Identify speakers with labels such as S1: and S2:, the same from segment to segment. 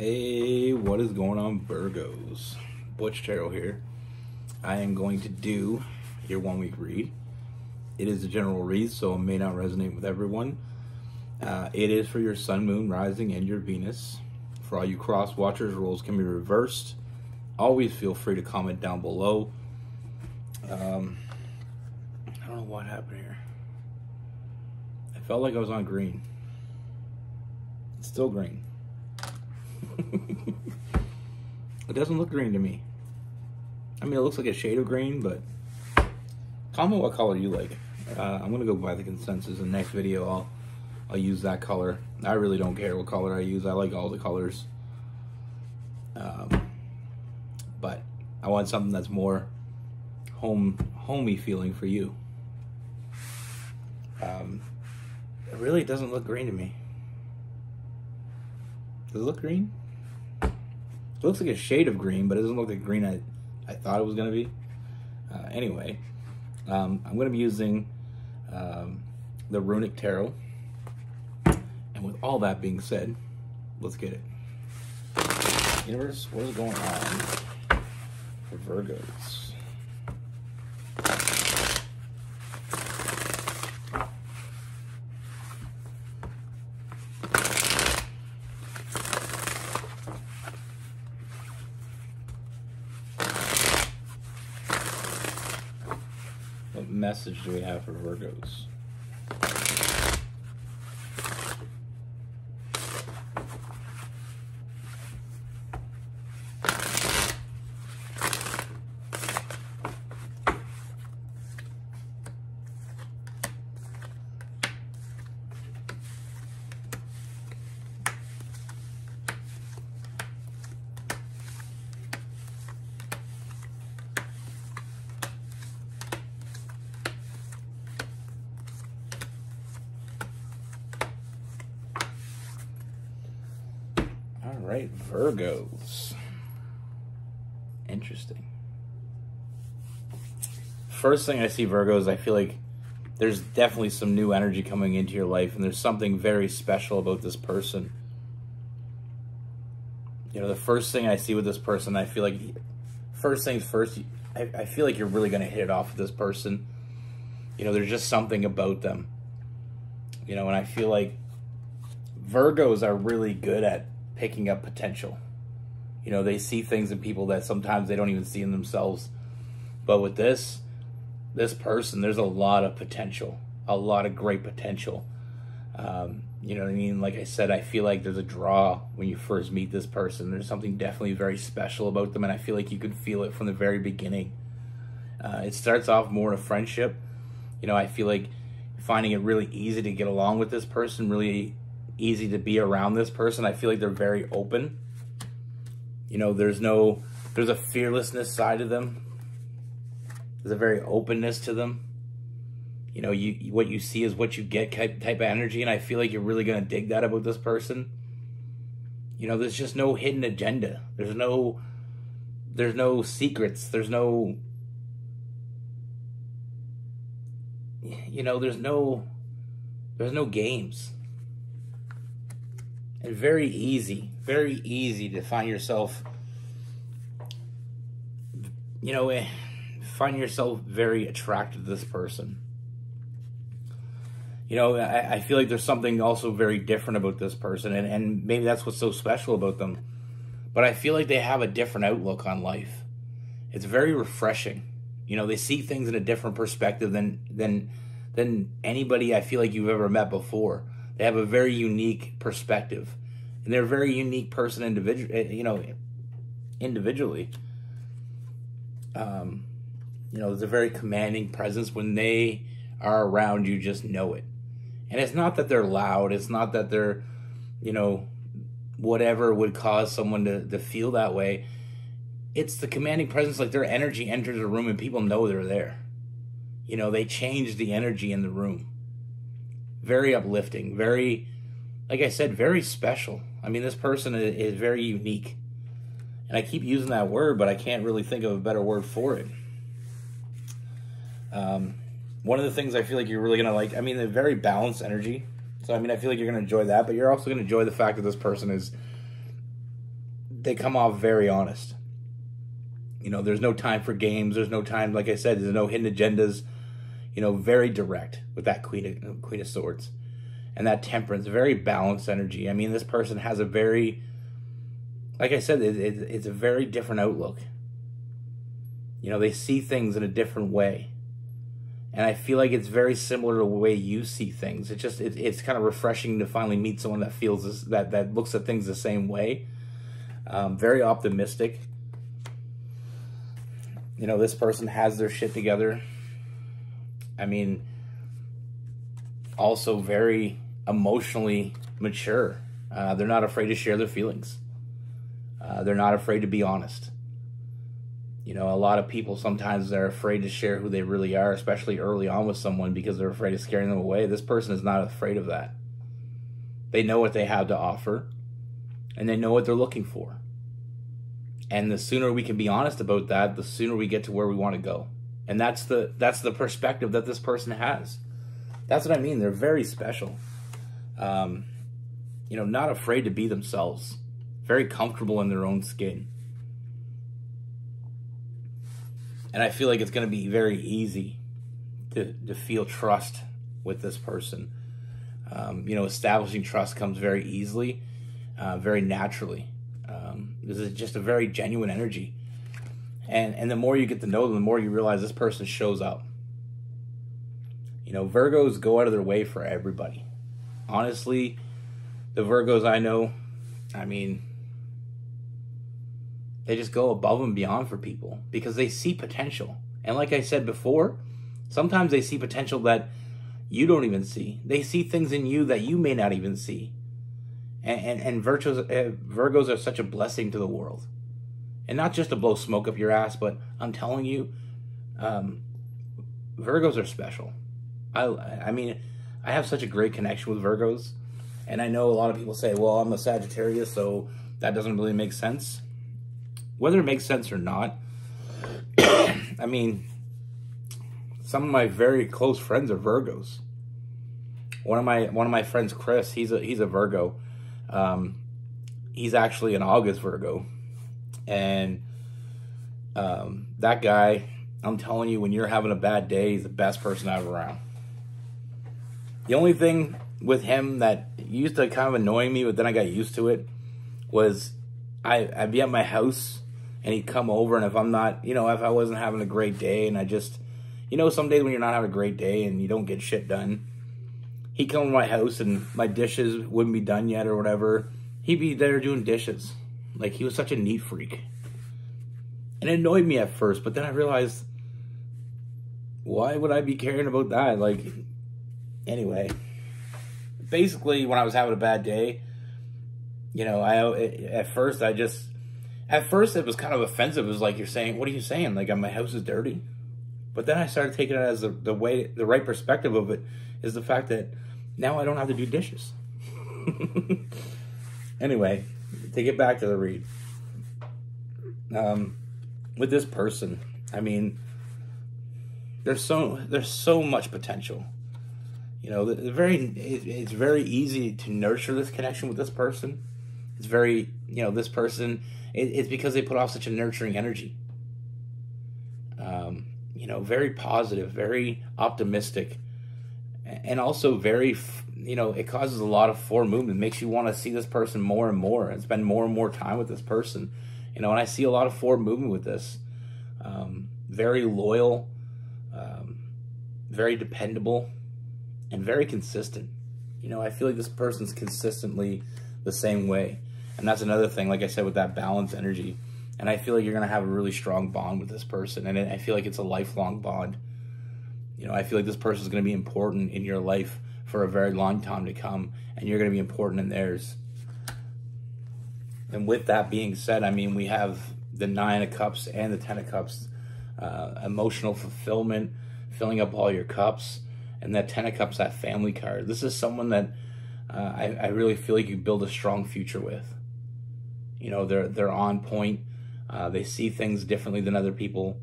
S1: Hey, what is going on, Virgos? Butch here. I am going to do your 1 week read. It is a general read, so it may not resonate with everyone. It is for your sun, moon, rising, and your Venus. For all you cross watchers, roles can be reversed. Always feel free to comment down below. I don't know what happened here. I felt like I was on green. It's still green. It doesn't look green to me. I mean, it looks like a shade of green, but comment what color you like. I'm gonna go by the consensus. In the next video, I'll use that color. I really don't care what color I use. I like all the colors. But I want something that's more homey feeling for you. It really doesn't look green to me. Does it look green? It looks like a shade of green, but it doesn't look like green I thought it was going to be. Anyway, I'm going to be using the Runic Tarot. And with all that being said, let's get it. Universe, what is going on for Virgos? What message do we have for Virgos? All right, Virgos. Interesting. First thing I see, Virgos, I feel like there's definitely some new energy coming into your life, and there's something very special about this person. You know, the first thing I see with this person, I feel like, first things first, I feel like you're really going to hit it off with this person. You know, there's just something about them. You know, and I feel like Virgos are really good at picking up potential. You know, they see things in people that sometimes they don't even see in themselves. But with this person, there's a lot of potential, a lot of great potential. You know what I mean? Like I said, I feel like there's a draw when you first meet this person. There's something definitely very special about them, and I feel like you can feel it from the very beginning. It starts off more in a friendship. You know, I feel like finding it really easy to get along with this person, really easy to be around this person. I feel like they're very open. You know, there's a fearlessness side of them. There's a very openness to them. You know, what you see is what you get type of energy, and I feel like you're really going to dig that about this person. You know, there's just no hidden agenda. There's no secrets. There's no, you know, there's no games. And very easy to find yourself, you know, find yourself very attracted to this person. You know, I feel like there's something also very different about this person, and maybe that's what's so special about them. But I feel like they have a different outlook on life. It's very refreshing. You know, they see things in a different perspective than anybody I feel like you've ever met before. They have a very unique perspective, and they're a very unique person individually. You know, there's a very commanding presence. When they are around, you just know it. And it's not that they're loud. It's not that they're, you know, whatever would cause someone to feel that way. It's the commanding presence, like their energy enters a room and people know they're there. You know, they change the energy in the room. Very uplifting, very, like I said, very special. I mean, this person is very unique. And I keep using that word, but I can't really think of a better word for it. One of the things I feel like you're really going to like, I mean, they're very balanced energy. So, I mean, I feel like you're going to enjoy that, but you're also going to enjoy the fact that this person is they come off very honest. You know, there's no time for games. There's no time, like I said, there's no hidden agendas. You know, very direct with that Queen of Swords. And that Temperance, very balanced energy. I mean, this person has a very, like I said, it's a very different outlook. You know, they see things in a different way. And I feel like it's very similar to the way you see things. It's kind of refreshing to finally meet someone that feels this, that looks at things the same way. Very optimistic. You know, this person has their shit together. I mean, also very emotionally mature. They're not afraid to share their feelings. They're not afraid to be honest. You know, a lot of people sometimes they're afraid to share who they really are, especially early on with someone, because they're afraid of scaring them away. This person is not afraid of that. They know what they have to offer, and they know what they're looking for. And the sooner we can be honest about that, the sooner we get to where we want to go. And that's the perspective that this person has. That's what I mean. They're very special. You know, not afraid to be themselves. Very comfortable in their own skin. And I feel like it's going to be very easy to feel trust with this person. You know, establishing trust comes very easily, very naturally. This is just a very genuine energy. And the more you get to know them, the more you realize this person shows up. You know, Virgos go out of their way for everybody. Honestly, the Virgos I know, I mean, they just go above and beyond for people because they see potential. And like I said before, sometimes they see potential that you don't even see. They see things in you that you may not even see. And Virgos are such a blessing to the world. And not just to blow smoke up your ass, but I'm telling you, Virgos are special. I mean, I have such a great connection with Virgos. And I know a lot of people say, well, I'm a Sagittarius, so that doesn't really make sense. Whether it makes sense or not, I mean, some of my very close friends are Virgos. One of my friends, Chris, he's a Virgo. He's actually an August Virgo. And that guy, I'm telling you, when you're having a bad day, he's the best person I have around. The only thing with him that used to kind of annoy me, but then I got used to it, was I'd be at my house and he'd come over, and if I'm not, you know, if I wasn't having a great day, and I just, you know, some days when you're not having a great day and you don't get shit done, he'd come to my house and my dishes wouldn't be done yet or whatever. He'd be there doing dishes. Like, he was such a neat freak. And it annoyed me at first, but then I realized, why would I be caring about that? Like, anyway, basically, when I was having a bad day, you know, at first it was kind of offensive. It was like, you're saying, what are you saying? Like, my house is dirty? But then I started taking it as the right perspective of it is the fact that now I don't have to do dishes. Anyway, to get back to the read. With this person, I mean, there's so much potential. You know, it's very easy to nurture this connection with this person. It's very, you know, this person, it's because they put off such a nurturing energy. You know, very positive, very optimistic, and also very, you know, it causes a lot of forward movement. It makes you want to see this person more and more and spend more and more time with this person. You know, and I see a lot of forward movement with this. Very loyal, very dependable, and very consistent. You know, I feel like this person's consistently the same way. And that's another thing, like I said, with that balanced energy. And I feel like you're going to have a really strong bond with this person. And I feel like it's a lifelong bond. You know, I feel like this person is going to be important in your life for a very long time to come. And you're going to be important in theirs. And with that being said, I mean, we have the 9 of Cups and the 10 of Cups. Emotional fulfillment, filling up all your cups. And that 10 of Cups, that family card. This is someone that I really feel like you build a strong future with. You know, they're on point. They see things differently than other people.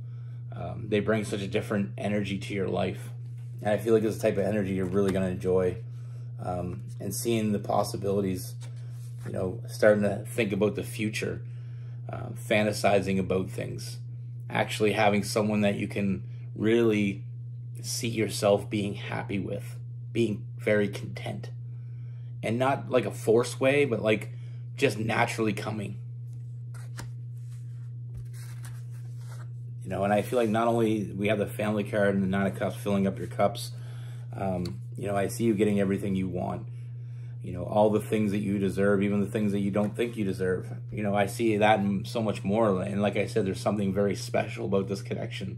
S1: They bring such a different energy to your life. And I feel like this type of energy you're really going to enjoy. And seeing the possibilities, you know, starting to think about the future. fantasizing about things, actually having someone that you can really see yourself being happy with, being very content. And not like a forced way, but like just naturally coming. You know, and I feel like not only we have the family card and the 9 of Cups filling up your cups, you know, I see you getting everything you want. You know, all the things that you deserve, even the things that you don't think you deserve. You know, I see that and so much more. And like I said, there's something very special about this connection.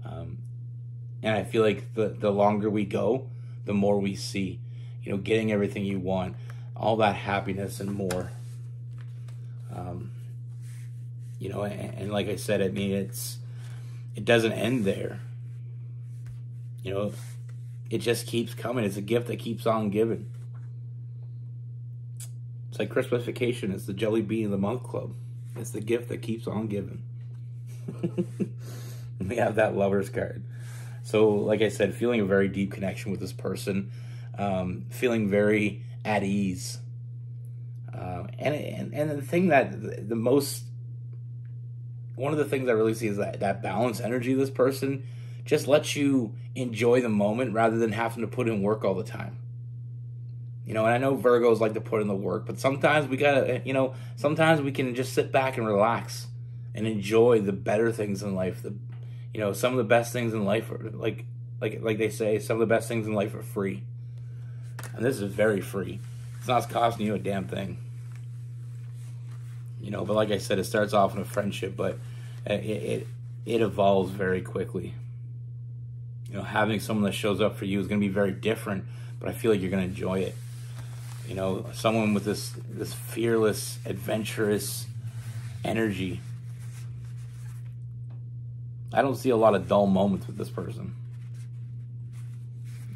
S1: And I feel like the longer we go, the more we see. You know, getting everything you want, all that happiness and more. You know, and like I said, I mean, it doesn't end there. You know, it just keeps coming. It's a gift that keeps on giving. It's like Christmas vacation. It's the Jelly Bean of the Month Club. It's the gift that keeps on giving. We have that Lover's card. So, like I said, feeling a very deep connection with this person. Feeling very at ease. And the thing that the most... One of the things I really see is that balance energy of this person just lets you enjoy the moment rather than having to put in work all the time. You know, and I know Virgos like to put in the work, but sometimes we gotta, you know, sometimes we can just sit back and relax and enjoy the better things in life. You know, some of the best things in life are like they say, some of the best things in life are free. And this is very free. It's not costing you a damn thing. You know, but like I said, it starts off in a friendship, but it evolves very quickly. You know, having someone that shows up for you is going to be very different, but I feel like you're going to enjoy it. You know, someone with this fearless, adventurous energy. I don't see a lot of dull moments with this person.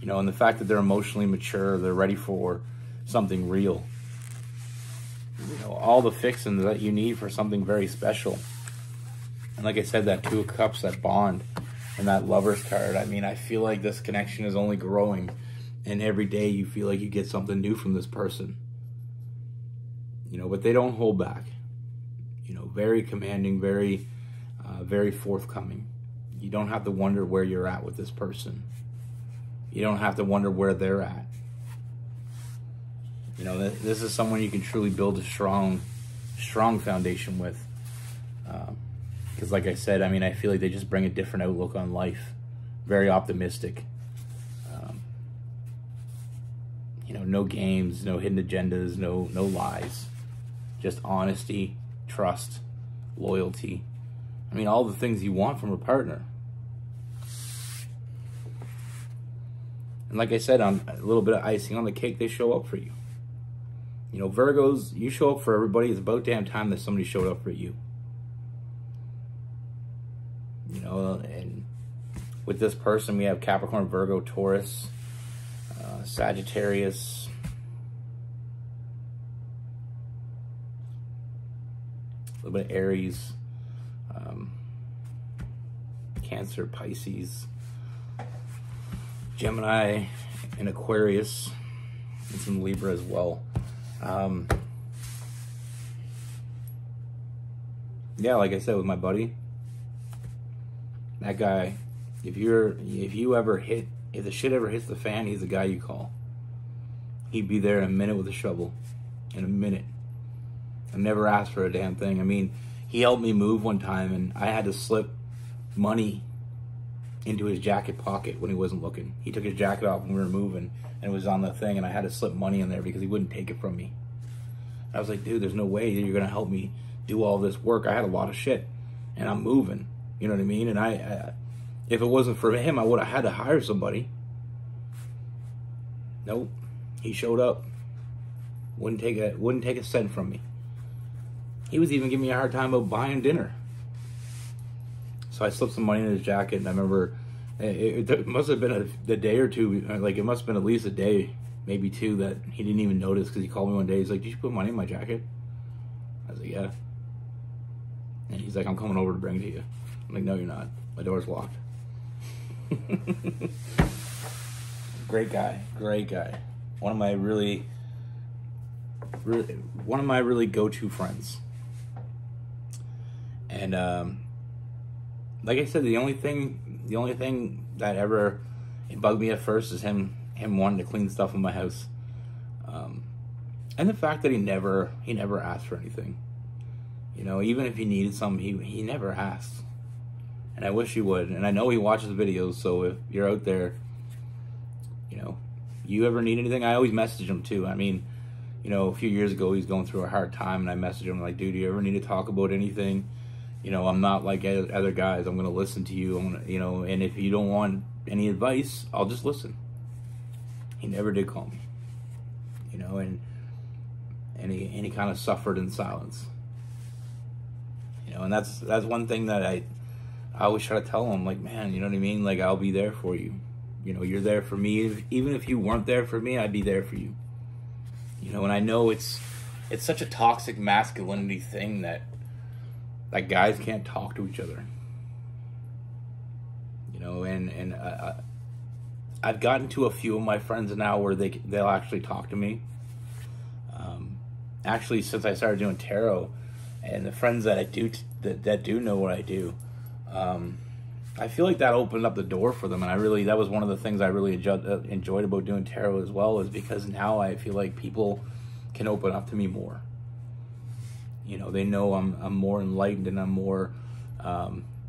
S1: You know, and the fact that they're emotionally mature, they're ready for something real. You know, all the fixings that you need for something very special. And like I said, that 2 of Cups, that bond, and that Lover's card, I mean, I feel like this connection is only growing. And every day you feel like you get something new from this person. You know, but they don't hold back. You know, very commanding, very forthcoming. You don't have to wonder where you're at with this person. You don't have to wonder where they're at. You know, this is someone you can truly build a strong foundation with. Because like I said, I mean, I feel like they just bring a different outlook on life. Very optimistic. You know, no games, no hidden agendas, no lies. Just honesty, trust, loyalty. I mean, all the things you want from a partner. And like I said, on a little bit of icing on the cake, they show up for you. You know, Virgos, you show up for everybody. It's about damn time that somebody showed up for you. You know, and with this person, we have Capricorn, Virgo, Taurus, Sagittarius, a little bit of Aries, Cancer, Pisces, Gemini, and Aquarius, and some Libra as well. Yeah, like I said with my buddy, that guy, if the shit ever hits the fan, he's the guy you call. He'd be there in a minute with a shovel. In a minute. I never asked for a damn thing. I mean, he helped me move one time, and I had to slip money into his jacket pocket when he wasn't looking. He took his jacket off when we were moving, and it was on the thing, and I had to slip money in there because he wouldn't take it from me. I was like, dude, there's no way that you're going to help me do all this work. I had a lot of shit, and I'm moving. You know what I mean? And I if it wasn't for him, I would have had to hire somebody. Nope. He showed up. Wouldn't take a cent from me. He was even giving me a hard time about buying dinner. So I slipped some money in his jacket, and I remember it must have been a day or two, like it must have been at least a day, maybe 2, that he didn't even notice because he called me one day. He's like, "Did you put money in my jacket?" I was like, "Yeah." And he's like, "I'm coming over to bring it to you." I'm like, "No, you're not. My door's locked." Great guy. One of my really go-to friends. And like I said, the only thing that ever it bugged me at first is him wanting to clean stuff in my house, and the fact that he never asked for anything. You know, even if he needed something, he never asked. And I wish he would. And I know he watches videos, so if you're out there, you know, you ever need anything, I always message him too. I mean, you know, a few years ago, he's going through a hard time, and I messaged him like, dude, do you ever need to talk about anything? You know, I'm not like other guys. I'm going to listen to you. I'm gonna, you know, and if you don't want any advice, I'll just listen. He never did call me. You know, and he kind of suffered in silence. You know, and that's one thing that I always try to tell him, like, man, you know what I mean? Like, I'll be there for you. You know, you're there for me. Even if you weren't there for me, I'd be there for you. You know, and I know it's such a toxic masculinity thing that guys can't talk to each other. You know, and I've gotten to a few of my friends now where they'll actually talk to me. Actually, since I started doing tarot, and the friends that I do that do know what I do, I feel like that opened up the door for them, and that was one of the things I really enjoyed about doing tarot as well, is because now I feel like people can open up to me more. You know, they know I'm more enlightened, and I'm more,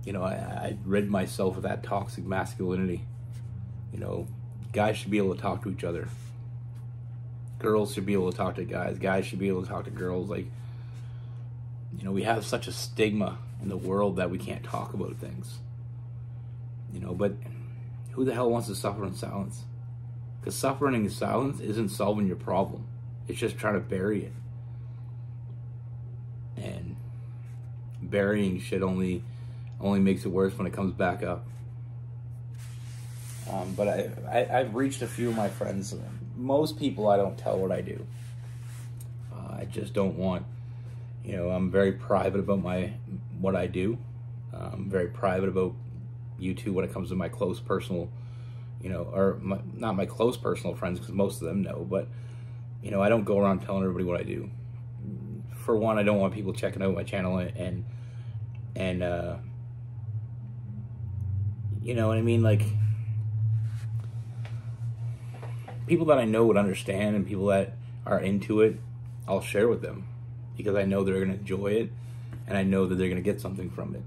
S1: you know, I rid myself of that toxic masculinity. You know, guys should be able to talk to each other. Girls should be able to talk to guys. Guys should be able to talk to girls. Like, you know, we have such a stigma in the world that we can't talk about things. You know, but who the hell wants to suffer in silence? Because suffering in silence isn't solving your problem. It's just trying to bury it. And burying shit only makes it worse when it comes back up. But I've reached a few of my friends. Most people I don't tell what I do. I just don't want, you know, I'm very private about what I do. I'm very private about YouTube when it comes to my close personal, you know, or not my close personal friends, because most of them know, but, you know, I don't go around telling everybody what I do. For one, I don't want people checking out my channel and you know what I mean? Like, people that I know would understand, and people that are into it, I'll share with them because I know they're going to enjoy it, and I know that they're going to get something from it.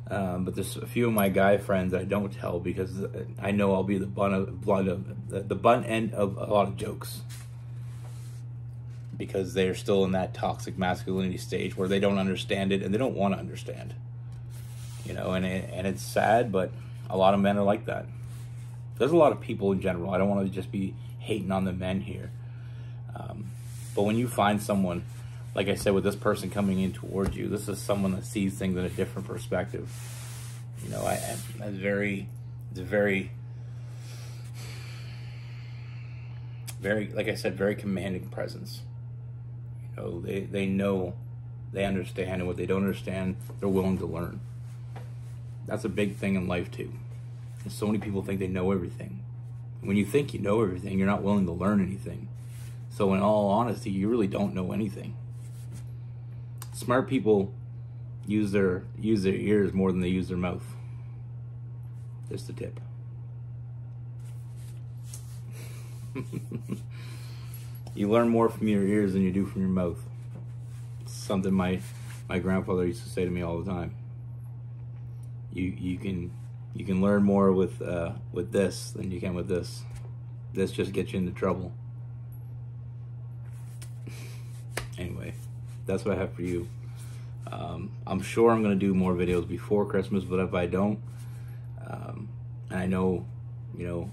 S1: But there's a few of my guy friends that I don't tell because I know I'll be the butt end of a lot of jokes, because they're still in that toxic masculinity stage where they don't understand it and they don't want to understand. You know, and it's sad, but a lot of men are like that. There's a lot of people in general. I don't want to just be hating on the men here. But when you find someone, like I said, with this person coming in towards you, this is someone that sees things in a different perspective. You know, it's very, like I said, very commanding presence. You know, they know, they understand, and what they don't understand, they're willing to learn. That's a big thing in life too. And so many people think they know everything. When you think you know everything, you're not willing to learn anything. So in all honesty, you really don't know anything. Smart people use their ears more than they use their mouth. Just a tip. You learn more from your ears than you do from your mouth. It's something my grandfather used to say to me all the time. You can learn more with this than you can with this. This just gets you into trouble. Anyway, that's what I have for you. I'm sure I'm going to do more videos before Christmas, but if I don't, and I know, you know,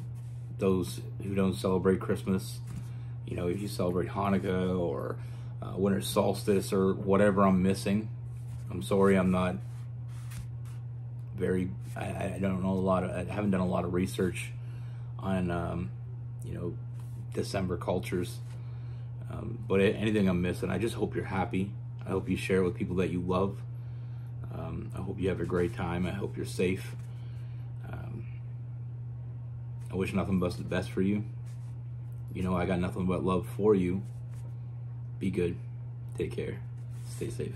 S1: those who don't celebrate Christmas, you know, if you celebrate Hanukkah or winter solstice or whatever I'm missing, I'm sorry, I'm not very, I don't know a lot of, I haven't done a lot of research on, you know, December cultures. But anything I'm missing, I just hope you're happy. I hope you share with people that you love. I hope you have a great time. I hope you're safe. I wish nothing but the best for you. You know, I got nothing but love for you. Be good. Take care. Stay safe.